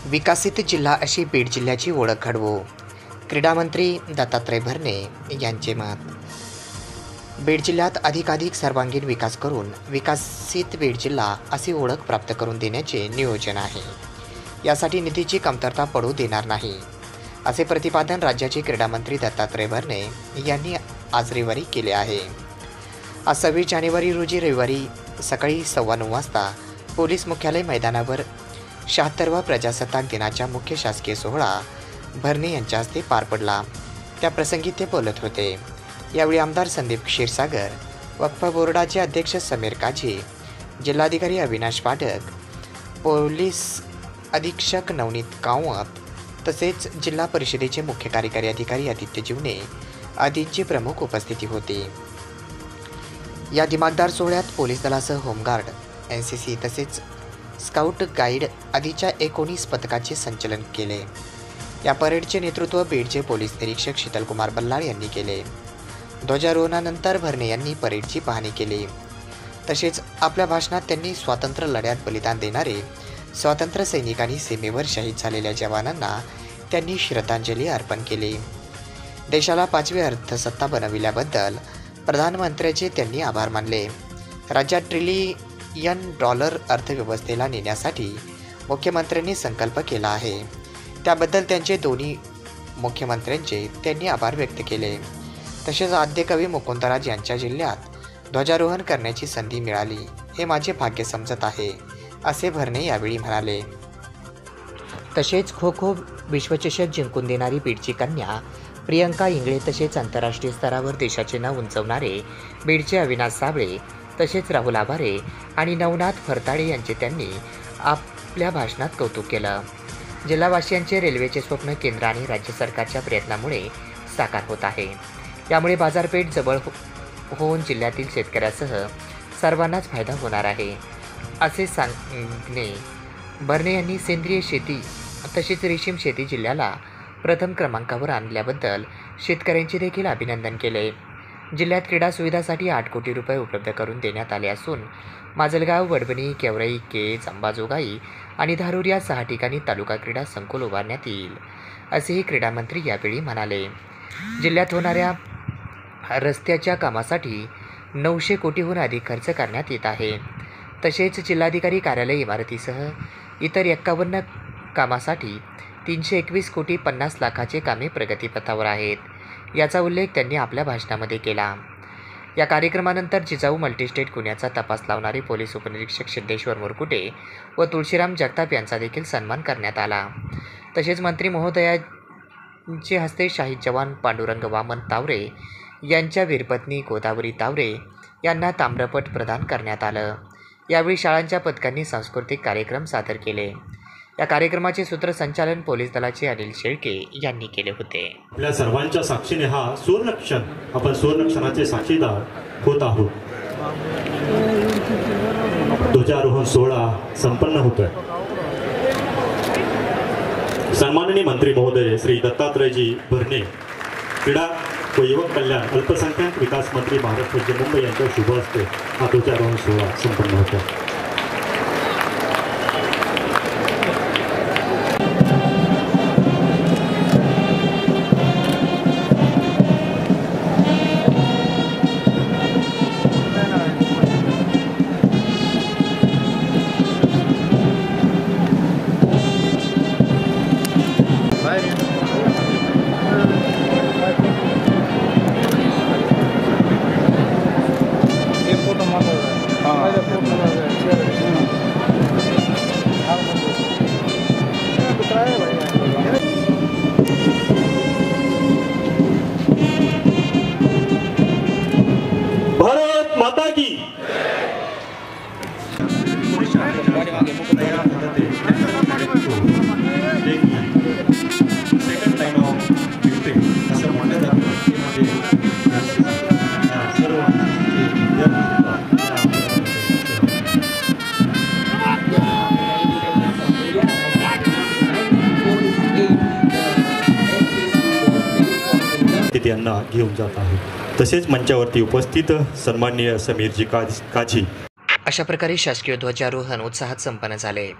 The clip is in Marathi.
विकसित जिल्हा अशी बीड जिल्ह्याची ओळख घडवू, क्रीडामंत्री दत्तात्रय भरणे यांचे मत। बीड जिल्ह्यात अधिकाधिक सर्वांगीण विकास करून विकसित बीड जिल्हा अशी ओळख प्राप्त करून देण्याचे नियोजन आहे। यासाठी निधीची कमतरता पडू देणार नाही, असे प्रतिपादन राज्याचे क्रीडामंत्री दत्तात्रय भरणे यांनी आज रविवारी केले आहे। आज 26 जानेवारी रोजी रविवारी सकाळी 9:15 वाजता पोलीस मुख्यालय मैदानावर 76व्या प्रजासत्ताक दिनाच्या मुख्य शासकीय सोहळा भरणे यांच्या हस्ते पार पडला। त्याप्रसंगी ते बोलत होते। यावेळी आमदार संदीप क्षीरसागर, वक्फ बोर्डाचे अध्यक्ष समीर काझी, जिल्हाधिकारी अविनाश पाठक, पोलीस अधीक्षक नवनीत कावत तसेच जिल्हा परिषदेचे मुख्य कार्यकारी अधिकारी आदित्य जीवने आदींची प्रमुख उपस्थिती होती। या दिमागदार सोहळ्यात पोलीस दलासह होमगार्ड, NCC तसेच स्काउट गाईड आदीच्या 19 पथकाचे संचलन केले। या परेडचे नेतृत्व बीडचे पोलीस निरीक्षक शीतलकुमार बल्लाळ यांनी केले। ध्वजारोहणानंतर भरणे यांनी परेडची पाहणी केली। तसेच आपल्या भाषणात त्यांनी स्वातंत्र्य लढ्यात बलिदान देणारे स्वातंत्र्य सैनिकांनी सीमेवर शहीद झालेल्या जवानांना त्यांनी श्रद्धांजली अर्पण केली। देशाला 5वी अर्थसत्ता बनविल्याबद्दल प्रधानमंत्र्यांचे त्यांनी आभार मानले। राज्यात $1 ट्रिलियन अर्थव्यवस्थेला नेण्यासाठी मुख्यमंत्र्यांनी संकल्प केला आहे, त्याबद्दल त्यांचे दोन्ही मुख्यमंत्र्यांचे त्यांनी आभार व्यक्त केले। तसेच आद्यकवी मुकुंदराज यांच्या जिल्ह्यात ध्वजारोहण करण्याची संधी मिळाली, हे माझे भाग्य समजत आहे, असे भरणे यावेळी म्हणाले। तसेच खो खो विश्वचषक जिंकून देणारी बीडची कन्या प्रियंका इंगळे तसेच आंतरराष्ट्रीय स्तरावर देशाचे नाव उंचावणारे बीडचे अविनाश साबळे तसेच राहुल आभारे आणि नवनाथ फरताडे यांचे त्यांनी आपल्या भाषणात कौतुक केलं। जिल्हावासियांचे रेल्वेचे स्वप्न केंद्र आणि राज्य सरकारच्या प्रयत्नामुळे साकार होत आहे। यामुळे बाजारपेठ जवळ होऊन जिल्ह्यातील शेतकऱ्यासह सर्वांनाच फायदा होणार आहे, असे सांगणे भरणे यांनी सेंद्रिय शेती तसेच रेशीम शेती जिल्ह्याला प्रथम क्रमांकावर आणल्याबद्दल शेतकऱ्यांचे देखील अभिनंदन केले। जिल्ह्यात क्रीडा सुविधासाठी 8 कोटी रुपये उपलब्ध करून देण्यात आले असून माजलगाव, वडबणी, केवराई, केज, अंबाजोगाई आणि धारूर या 6 ठिकाणी तालुका क्रीडा संकुल उभारण्यात येईल, असेही क्रीडामंत्री यावेळी म्हणाले। जिल्ह्यात होणाऱ्या रस्त्याच्या कामासाठी 900 कोटीहून अधिक खर्च करण्यात येत आहे। तसेच जिल्हाधिकारी कार्यालय इमारतीसह इतर 51 कामासाठी 321 कोटी 50 लाखाचे कामे प्रगतीपथावर आहेत, याचा उल्लेख त्यांनी आपल्या भाषणामध्ये केला। या कार्यक्रमानंतर जिजाऊ मल्टीस्टेट गुन्ह्याचा तपास लावणारे पोलीस उपनिरीक्षक सिद्धेश्वर मुरकुटे व तुळशीराम जगताप यांचा देखील सन्मान करण्यात आला। तसेच मंत्री महोदयांचे हस्ते शहीद जवान पांडुरंग वामन तावरे यांच्या वीरपत्नी गोदावरी तावरे यांना ताम्रपट प्रदान करण्यात आलं। यावेळी शाळांच्या पथकांनी सांस्कृतिक कार्यक्रम सादर केले। या कार्यक्रमाचे सूत्रसंचालन पोलीस दलाचे अनिल शेळके यांनी केले होते। आपल्या सर्वांच्या साक्षीने हा सुवर्णक्षण, आपण सुवर्णक्षणाचे साक्षीदार होत आहोत। ध्वजारोहण सोहळा संपन्न होतोय। सन्माननीय मंत्री महोदय श्री दत्तात्रयजी भरणे, क्रीडा व युवक कल्याण अल्पसंख्याक विकास मंत्री महाराष्ट्र राज्य मुंबई यांच्या शुभ हस्ते हा ध्वजारोहण सोहळा संपन्न होतो। भारत माता की यांना घेऊन जात आहे। तसेच मंचावरती उपस्थित सन्माननीय समीरजी काझी अशा प्रकारे शासकीय ध्वजारोहण उत्साहात संपन्न झाले।